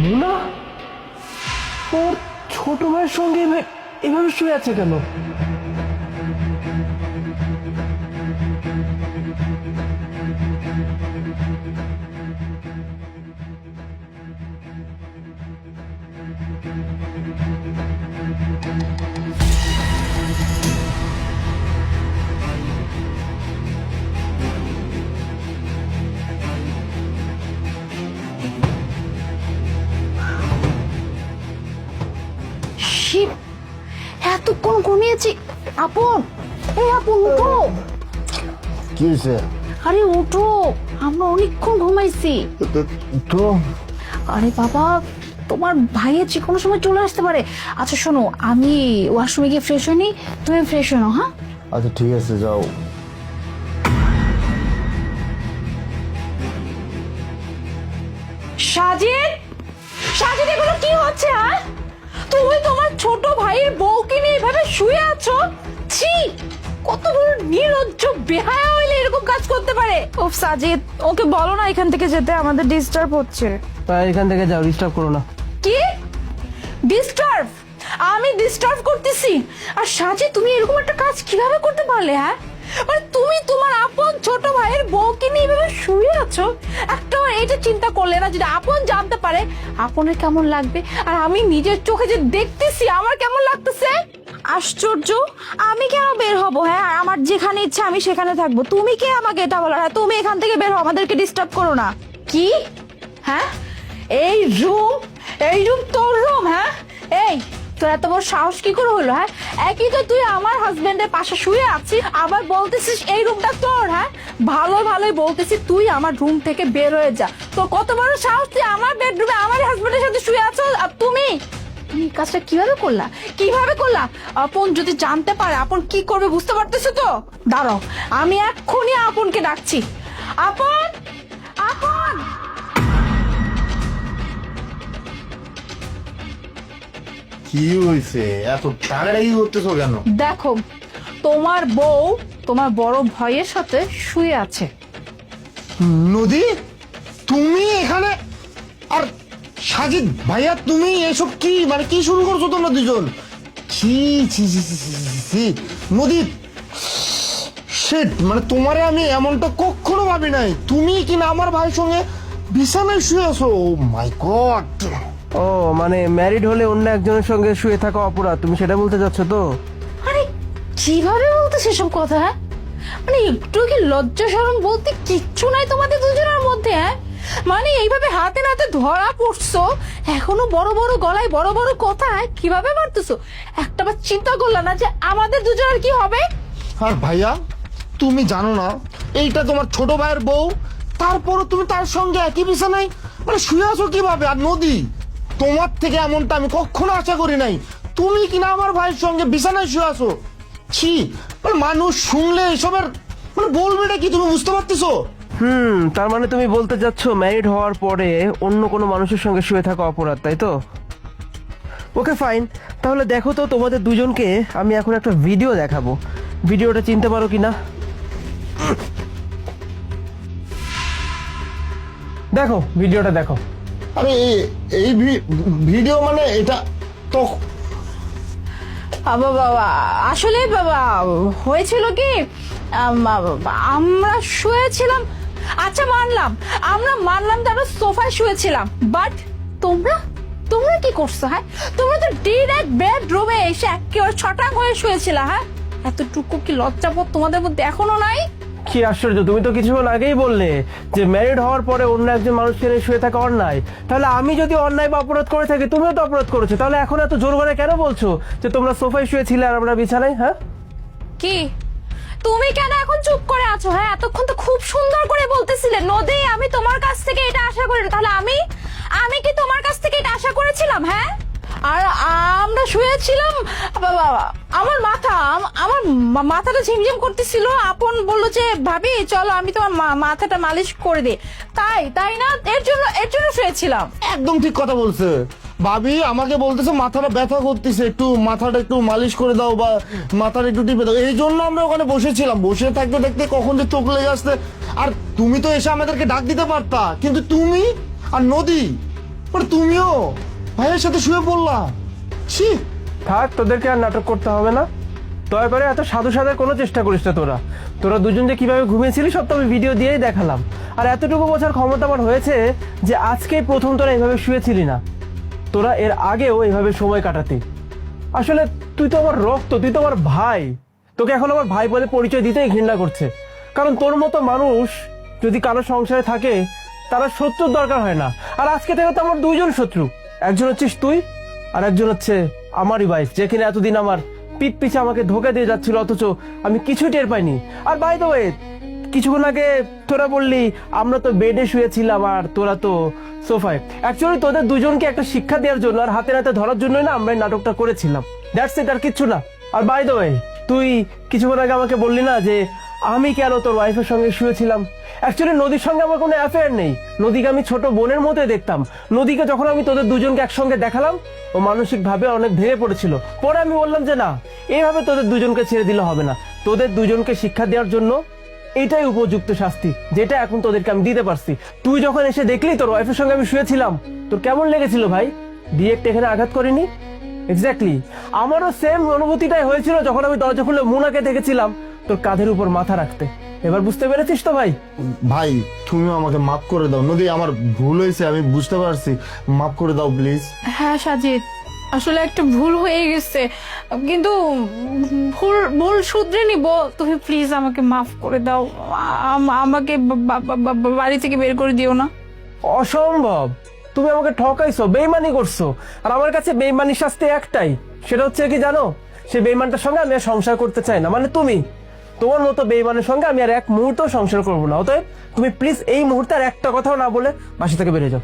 মুনা ওর ছোট ভাইয়ের সঙ্গে এভাবে শুয়ে আছে কেন? শিব, এতক্ষণ ঘুমিয়েছি। আপন, এই আপন উঠো। কি হয়েছে? আরে উঠো, আমরা অনেকক্ষণ ঘুমাইছি। তো আরে বাবা, তোমার ভাইয়ের যে কোনো সময় চলে আসতে পারে। আচ্ছা শোনো, আমি ওয়াশরুমে গিয়ে ফ্রেশ হইনি, তুমি ফ্রেশ হও। হ্যাঁ আচ্ছা ঠিক আছে, যাও। সাজিদ, সাজিদ এগুলো কি হচ্ছে? হ্যাঁ, তুমি তোমার ছোট ভাইয়ের বউকে নিয়ে এভাবে শুয়ে আছো? ছি, কত বড় নির্লজ্জ বেহায়া হইলে এরকম কাজ করতে পারে। ওফ সাজিদ, ওকে বলো না এখান থেকে যেতে, আমাদের ডিস্টার্ব হচ্ছে। তাই এখান থেকে যাও, ডিস্টার্ব করো না। কি ডিস্টার্ব? আমি ডিস্টার্ব করতেছি? আর সাজে তুমি এরকম একটা কাজ কিভাবে করতে পারলে? হ্যাঁ, মানে তুমি তোমার আপন ছোট ভাইয়ের বউকে নিয়ে এভাবে শুয়ে আছো, একটা এটা চিন্তা করলে না যদি আপন জানতে পারে আপনের কেমন লাগবে? আর আমি নিজের চোখে যে দেখতেছি আমার কেমন লাগতেছে। আশ্চর্য, আমি কেন বের হব? হ্যাঁ, আমার যেখানে ইচ্ছা আমি সেখানে থাকবো। তুমি কে আমাকে এটা বলার? হ্যাঁ, তুমি এখান থেকে বের হও, আমাদেরকে ডিস্টার্ব করো না। কি? হ্যাঁ, এই রুম তোর রুম? হ্যাঁ, এই তোর এত বড় সাহস কি করে হলো? হ্যাঁ, একই তো তুই আমার হাজবেন্ডের পাশে শুয়ে আছিস, আবার বলতেছিস এই রুমটা তোর। হ্যাঁ, ভালোই বলতেছি তুই আমার রুম থেকে বের হয়ে যা। তোর কত বড় সাহস, তুই আমার বেডরুমে আমার হাজবেন্ডের সাথে শুয়ে আছো? আর তুমি তুমি এই কাজটা কিভাবে করলা? আপন যদি জানতে পারে আপন কি করবে বুঝতে পারতেছো তো? দাঁড়াও, আমি এক্ষুনি আপনকে ডাকছি। আপন, আপন। কি হয়েছে? এত টাকাটাকি করতেছো কেন? দেখো, তোমার বউ তোমার বড় ভাইয়ের সাথে শুয়ে আছে। নদী, তুমি এখানে? আর সাজিদ ভাইয়া, তুমি এসব কি মানে কি শুরু করছো তোমরা দুজন? ছি ছি ছি ছি, ছি, ছি, ছি। নদী, শিট, মানে তোমারে আমি এমনটা কখনো ভাবি নাই। তুমি কিনা আমার ভাইয়ের সঙ্গে বিছানায় শুয়ে আছো। ও মাই গড! ও মানে ম্যারিড হলে অন্য একজনের সঙ্গে শুয়ে থাকা অপরাধ, তুমি সেটা বলতে চাচ্ছ তো? আরে কিভাবে বলতে সেসব কথা? হ্যাঁ, মানে একটু কি লজ্জা শরম বলতে কিচ্ছু নাই তোমাদের দুজনের মধ্যে? হ্যাঁ, মানে এইভাবে হাতে নাতে ধরা পড়ছো, এখনো বড় বড় গলায় বড় বড় কথা কিভাবে মারতেছো? একটাবার চিন্তা করলা না যে আমাদের দুজনের কি হবে? আর ভাইয়া, তুমি জানো না এইটা তোমার ছোট ভাইয়ের বউ, তারপরও তুমি তার সঙ্গে একই বিছানায় মানে শুয়ে আছো কিভাবে? আর নদী, তোমার থেকে এমনটা আমি কখনো আশা করি নাই। তুমি কিনা আমার ভাইয়ের সঙ্গে বিছানায় শুয়ে আছো। ছি, মানে মানুষ শুনলে এসবের মানে বলবেটা কি তুমি বুঝতে পারতেছো? তার মানে তুমি বলতে চাচ্ছ ম্যারিড হওয়ার পরে অন্য কোনো মানুষের সঙ্গে শুয়ে থাকা অপরাধ, তাই তো? ওকে ফাইন, তাহলে দেখো তো তোমাদের দুজনকে আমি এখন একটা ভিডিও দেখাবো, ভিডিওটা চিনতে পারো কিনা দেখো, ভিডিওটা দেখো। আরে এই ভিডিও মানে এটা তো বাবা, আসলে বাবা হয়েছিল কি, আমরা শুয়েছিলাম। আচ্ছা আমরা মানলাম যে আমরা সোফায় শুয়েছিলাম, বাট তোমরা তোমরা কি করছো? হ্যাঁ, তোমরা তো ডিরেক্ট বেডরুমে এসে একেবারে ছটাং হয়ে শুয়েছিল। হ্যাঁ, এতটুকু কি লজ্জাবোধ তোমাদের মধ্যে এখনো নাই? কি আশ্চর্য, তুমি তো কিছুক্ষণ আগেই বললে যে ম্যারিড হওয়ার পরে অন্য একজন মানুষকে নিয়ে শুয়ে থাকা অন্যায়। তাহলে আমি যদি অন্যায় বা অপরাধ করে থাকি, তুমিও তো অপরাধ করেছো, তাহলে এখন এত জোর করে কেন বলছো যে তোমরা সোফায় শুয়েছিলে আর আমরা বিছানায়? হ্যাঁ, কি তুমি কেন এখন চুপ করে আছো? হ্যাঁ, এতক্ষণ তো খুব সুন্দর করে বলতেছিলে নদী আমি তোমার কাছ থেকে এটা আশা করি। তাহলে আমি কি তোমার কাছ থেকে এটা আশা করেছিলাম? হ্যাঁ, আর আমরা শুয়েছিলাম, আমার মাথাটা ঝিমঝিম করতেছিল। আপন বললো যে ভাবি চলো আমি তোমার মাথাটা মালিশ করে দিই, তাই না? এর জন্য শুয়েছিলাম। একদম ঠিক কথা বলছে ভাবি। আমাকে বলতেছে মাথাটা ব্যথা করতেছে, একটু মাথাটা একটু মালিশ করে দাও বা মাথাটা একটু টিপে দাও। এই জন্য আমরা ওখানে বসেছিলাম। বসে থাকতে দেখতে কখন যে চোখ লেগে আসতে। আর তুমি তো এসে আমাদেরকে ডাক দিতে পারতা, কিন্তু তুমি আর নদী মানে তুমিও ভাইয়ের সাথে শুয়ে পড়লা? ছি। থাক, তোদেরকে আর নাটক করতে হবে না। দয়া করে এত সাধু সাধার কোনো চেষ্টা করিস না। তোরা তোরা দুজন যে কিভাবে ঘুমিয়েছিলি সব তো আমি ভিডিও দিয়েই দেখালাম। আর এতটুকু বোঝার ক্ষমতা আমার হয়েছে যে আজকেই প্রথম তোরা এইভাবে শুয়েছিলি না, তোরা এর আগেও এইভাবে সময় কাটাতি। আসলে তুই তো আমার রক্ত, তুই তো আমার ভাই। তোকে এখন আমার ভাই বলে পরিচয় দিতেই ঘৃণা করছে। কারণ তোর মতো মানুষ যদি কারো সংসারে থাকে তারা শত্রুর দরকার হয় না। আর আজকে থেকে তো আমার দুইজন শত্রু, একজন হচ্ছিস তুই আর একজন হচ্ছে আমারই ওয়াইফ, যে কিনা এতদিন আমার পিঠ পিছে আমাকে ধোকা দিয়ে যাচ্ছিল, অথচ আমি কিছুই টের পাইনি। আর বাই দ্য ওয়ে, কিছুক্ষণ আগে তোরা বললি আমরা তো বেডে শুয়েছিলাম আর তোরা তো সোফায়। অ্যাকচুয়ালি তোদের দুজনকে একটা শিক্ষা দেওয়ার জন্য আর হাতে নাতে ধরার জন্যই না আমরা এই নাটকটা করেছিলাম। দ্যাটস ইট, আর কিচ্ছু না। আর বাই দ্য ওয়ে, তুই কিছুক্ষণ আগে আমাকে বললি না যে আমি কেন তোর ওয়াইফের সঙ্গে শুয়েছিলাম। অ্যাকচুয়ালি নদীর সঙ্গে আমার কোনো অ্যাফেয়ার নেই। নদীকে আমি ছোট বোনের মতোই দেখতাম। নদীকে যখন আমি তোদের দুজনকে একসঙ্গে দেখালাম, ও মানসিকভাবে অনেক ভেঙে পড়েছিল। পরে আমি বললাম যে না, এইভাবে তোদের দুজনকে ছেড়ে দিলে হবে না। তোদের দুজনকে শিক্ষা দেওয়ার জন্য এটাই উপযুক্ত শাস্তি, যেটা এখন তোদেরকে আমি দিতে পারছি। তুই যখন এসে দেখলি তোর ওয়াইফের সঙ্গে আমি শুয়েছিলাম, তোর কেমন লেগেছিল ভাই? ডিরেক্ট এখানে আঘাত করিনি? এক্স্যাক্টলি আমারও সেম অনুভূতিটাই হয়েছিল যখন আমি দরজা খুলে মুনাকে দেখেছিলাম তোর কাঁধের উপর মাথা রাখতে। এবার বুঝতে পেরেছিস তো ভাই? ভাই তুমি আমাকে মাফ করে দাও। নদী, আমার ভুল হয়েছে, আমি বুঝতে পারছি, মাফ করে দাও প্লিজ। হ্যাঁ সাজিদ, আসলে একটা ভুল হয়ে গেছে, কিন্তু ভুল ভুল শুধরে নিব। তুমি প্লিজ আমাকে মাফ করে দাও। আমাকে বাড়ি থেকে বের করে দিও না। অসম্ভব, তুমি আমাকে ঠকাইছো, বেইমানি করছো। আর আমার কাছে বেইমানির শাস্তি একটাই, সেটা হচ্ছে কি জানো? সে বেইমানটার সঙ্গে আমি আর সংসার করতে চাই না। মানে তুমি, তোমার মতো বেইমানের সঙ্গে আমি আর এক মুহূর্ত সংসার করবো না। অতএব তুমি প্লিজ এই মুহূর্তে আর একটা কথাও না বলে বাসা থেকে বেরিয়ে যাও।